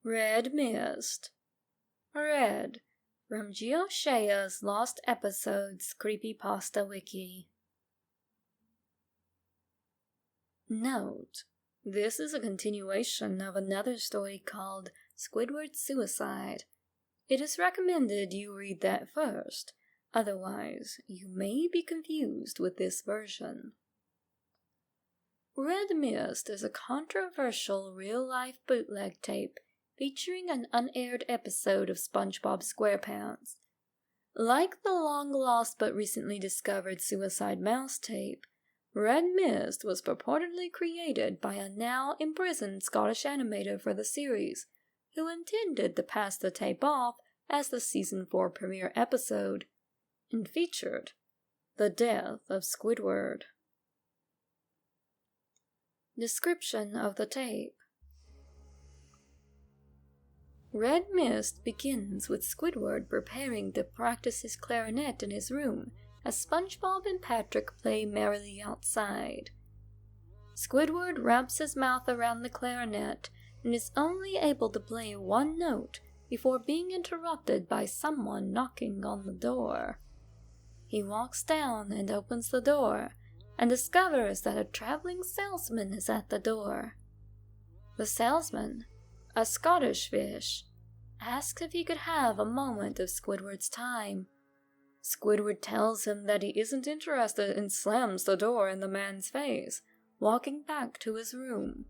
Red Mist. Red, from GeoShaya's Lost Episodes Creepypasta Wiki. Note: this is a continuation of another story called Squidward's Suicide. It is recommended you read that first, otherwise you may be confused with this version. Red Mist is a controversial real-life bootleg tape featuring an unaired episode of SpongeBob SquarePants. Like the long-lost but recently discovered Suicide Mouse tape, Red Mist was purportedly created by a now-imprisoned Scottish animator for the series, who intended to pass the tape off as the Season 4 premiere episode, and featured the death of Squidward. Description of the tape. Red Mist begins with Squidward preparing to practice his clarinet in his room as SpongeBob and Patrick play merrily outside. Squidward wraps his mouth around the clarinet and is only able to play one note before being interrupted by someone knocking on the door. He walks down and opens the door and discovers that a traveling salesman is at the door. The salesman, a Scottish fish, asks if he could have a moment of Squidward's time. Squidward tells him that he isn't interested and slams the door in the man's face, walking back to his room.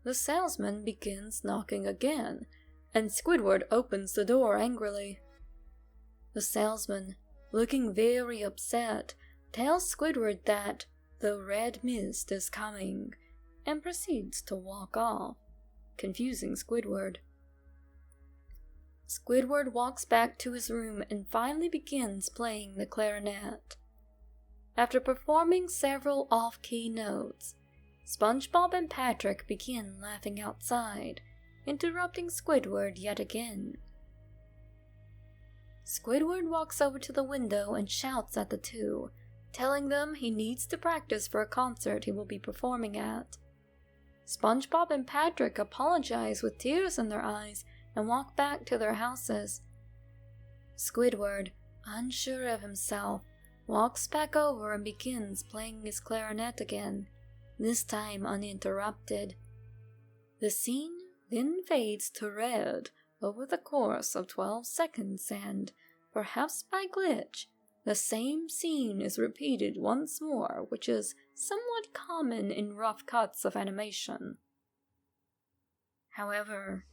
The salesman begins knocking again, and Squidward opens the door angrily. The salesman, looking very upset, tells Squidward that the red mist is coming, and proceeds to walk off, confusing Squidward. Squidward walks back to his room and finally begins playing the clarinet. After performing several off-key notes, SpongeBob and Patrick begin laughing outside, interrupting Squidward yet again. Squidward walks over to the window and shouts at the two, telling them he needs to practice for a concert he will be performing at. SpongeBob and Patrick apologize with tears in their eyes and walk back to their houses. Squidward, unsure of himself, walks back over and begins playing his clarinet again, this time uninterrupted. The scene then fades to red over the course of 12 seconds and, perhaps by glitch, the same scene is repeated once more, which is somewhat common in rough cuts of animation. However,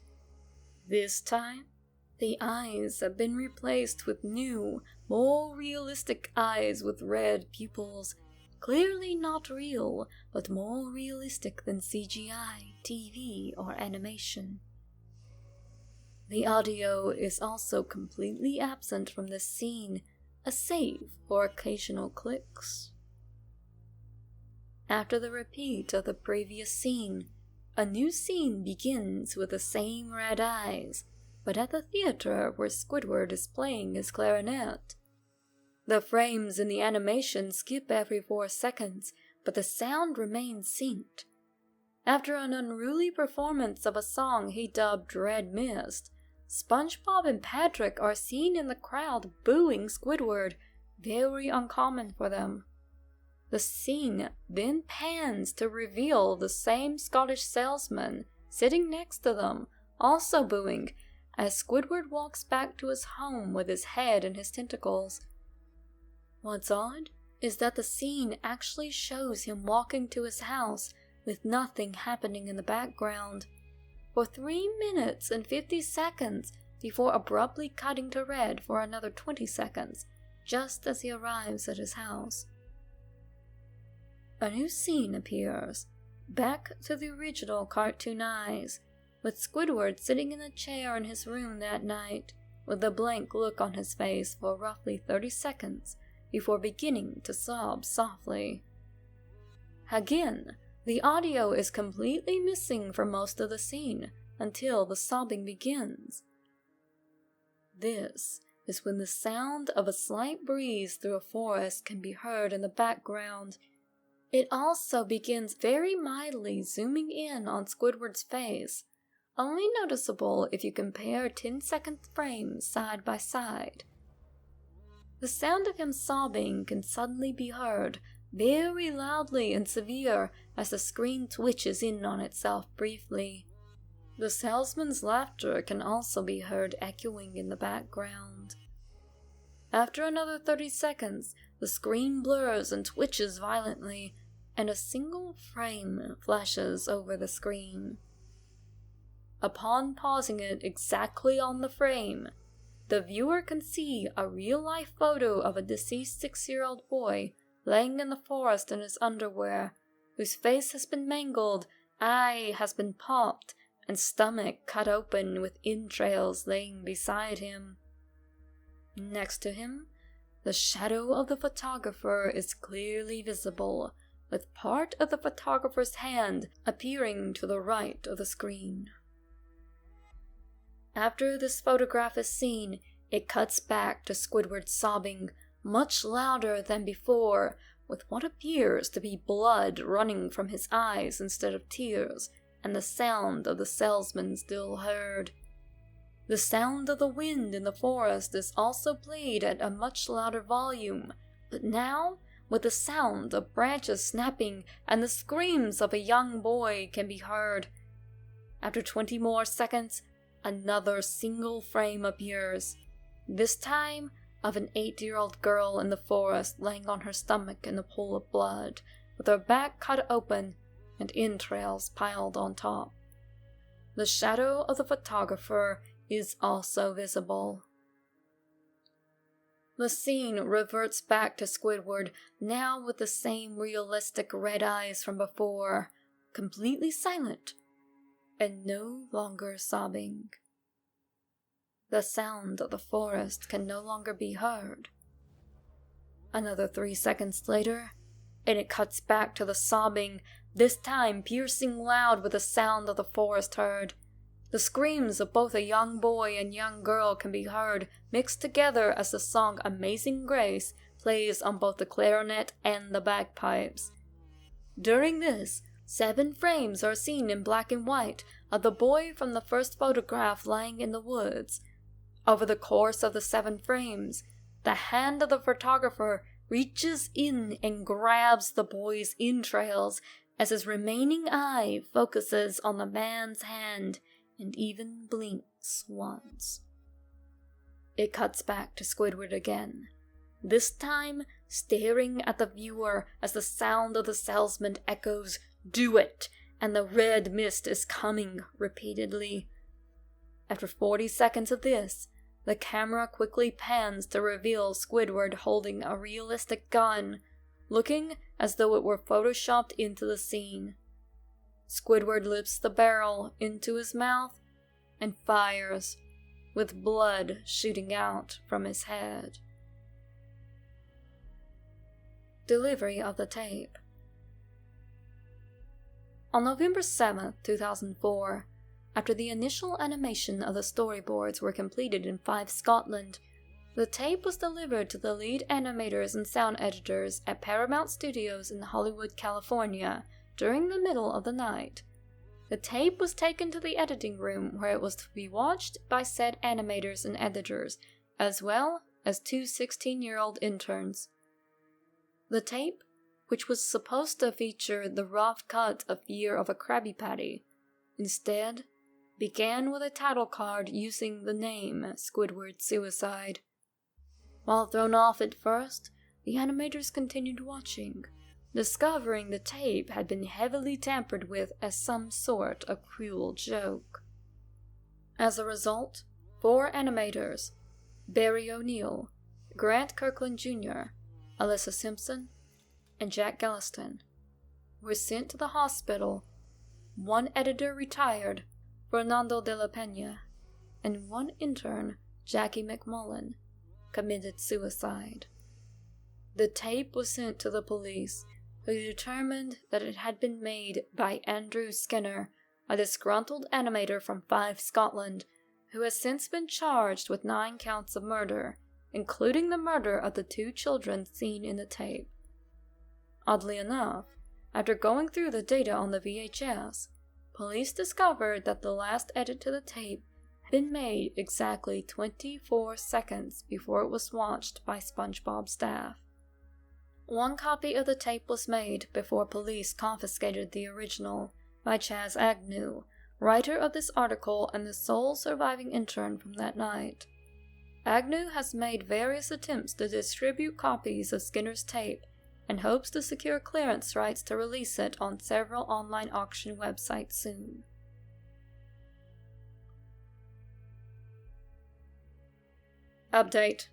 this time, the eyes have been replaced with new, more realistic eyes with red pupils, clearly not real, but more realistic than CGI, TV, or animation. The audio is also completely absent from this scene, a save for occasional clicks. After the repeat of the previous scene, a new scene begins with the same red eyes, but at the theater where Squidward is playing his clarinet. The frames in the animation skip every 4 seconds, but the sound remains synced. After an unruly performance of a song he dubbed Red Mist, SpongeBob and Patrick are seen in the crowd booing Squidward, very uncommon for them. The scene then pans to reveal the same Scottish salesman sitting next to them, also booing, as Squidward walks back to his home with his head in his tentacles. What's odd is that the scene actually shows him walking to his house with nothing happening in the background, for 3 minutes and 50 seconds before abruptly cutting to red for another 20 seconds, just as he arrives at his house. A new scene appears, back to the original cartoon eyes, with Squidward sitting in a chair in his room that night, with a blank look on his face for roughly 30 seconds before beginning to sob softly. Again, the audio is completely missing for most of the scene until the sobbing begins. This is when the sound of a slight breeze through a forest can be heard in the background. It also begins very mildly zooming in on Squidward's face, only noticeable if you compare 10-second frames side by side. The sound of him sobbing can suddenly be heard very loudly and severe as the screen twitches in on itself briefly. The salesman's laughter can also be heard echoing in the background. After another 30 seconds, the screen blurs and twitches violently, and a single frame flashes over the screen. Upon pausing it exactly on the frame, the viewer can see a real-life photo of a deceased 6-year-old boy laying in the forest in his underwear, whose face has been mangled, eye has been popped, and stomach cut open with entrails laying beside him. Next to him, the shadow of the photographer is clearly visible, with part of the photographer's hand appearing to the right of the screen. After this photograph is seen, it cuts back to Squidward sobbing, much louder than before, with what appears to be blood running from his eyes instead of tears, and the sound of the salesman still heard. The sound of the wind in the forest is also played at a much louder volume, but now with the sound of branches snapping and the screams of a young boy can be heard. After 20 more seconds, another single frame appears, this time of an 8-year-old girl in the forest laying on her stomach in a pool of blood, with her back cut open and entrails piled on top. The shadow of the photographer is also visible. The scene reverts back to Squidward, now with the same realistic red eyes from before, completely silent and no longer sobbing. The sound of the forest can no longer be heard. Another 3 seconds later, and it cuts back to the sobbing, this time piercing loud with the sound of the forest heard. The screams of both a young boy and young girl can be heard, mixed together as the song Amazing Grace plays on both the clarinet and the bagpipes. During this, 7 frames are seen in black and white of the boy from the first photograph lying in the woods. Over the course of the 7 frames, the hand of the photographer reaches in and grabs the boy's entrails as his remaining eye focuses on the man's hand and even blinks once. It cuts back to Squidward again, this time staring at the viewer as the sound of the salesman echoes, "Do it!" and the red mist is coming repeatedly. After 40 seconds of this, the camera quickly pans to reveal Squidward holding a realistic gun, looking as though it were photoshopped into the scene. Squidward lifts the barrel into his mouth and fires, with blood shooting out from his head. Delivery of the tape. On November 7, 2004, after the initial animation of the storyboards were completed in Five Scotland, the tape was delivered to the lead animators and sound editors at Paramount Studios in Hollywood, California, during the middle of the night. The tape was taken to the editing room where it was to be watched by said animators and editors, as well as 2 16-year-old interns. The tape, which was supposed to feature the rough cut of Year of a Krabby Patty, instead began with a title card using the name Squidward Suicide. While thrown off at first, the animators continued watching, discovering the tape had been heavily tampered with as some sort of cruel joke. As a result, 4 animators, Barry O'Neill, Grant Kirkland Jr., Alyssa Simpson, and Jack Galliston, were sent to the hospital. 1 editor retired, Fernando de la Peña, and 1 intern, Jackie McMullen, committed suicide. The tape was sent to the police, who determined that it had been made by Andrew Skinner, a disgruntled animator from Five Scotland, who has since been charged with 9 counts of murder, including the murder of the 2 children seen in the tape. Oddly enough, after going through the data on the VHS, police discovered that the last edit to the tape had been made exactly 24 seconds before it was watched by SpongeBob staff. One copy of the tape was made before police confiscated the original by Chaz Agnew, writer of this article and the sole surviving intern from that night. Agnew has made various attempts to distribute copies of Skinner's tape and hopes to secure clearance rights to release it on several online auction websites soon. Update.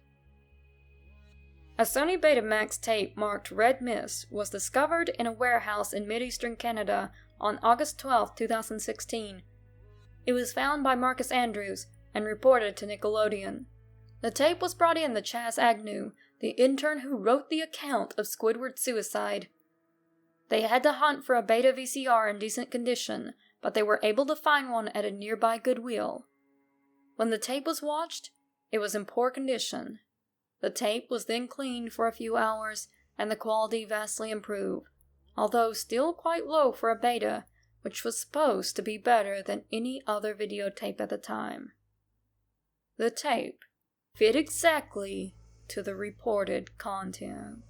A Sony Betamax tape marked Red Mist was discovered in a warehouse in mid-eastern Canada on August 12, 2016. It was found by Marcus Andrews and reported to Nickelodeon. The tape was brought in to Chaz Agnew, the intern who wrote the account of Squidward's suicide. They had to hunt for a beta VCR in decent condition, but they were able to find one at a nearby Goodwill. When the tape was watched, it was in poor condition. The tape was then cleaned for a few hours, and the quality vastly improved, although still quite low for a beta, which was supposed to be better than any other videotape at the time. The tape fit exactly to the reported content.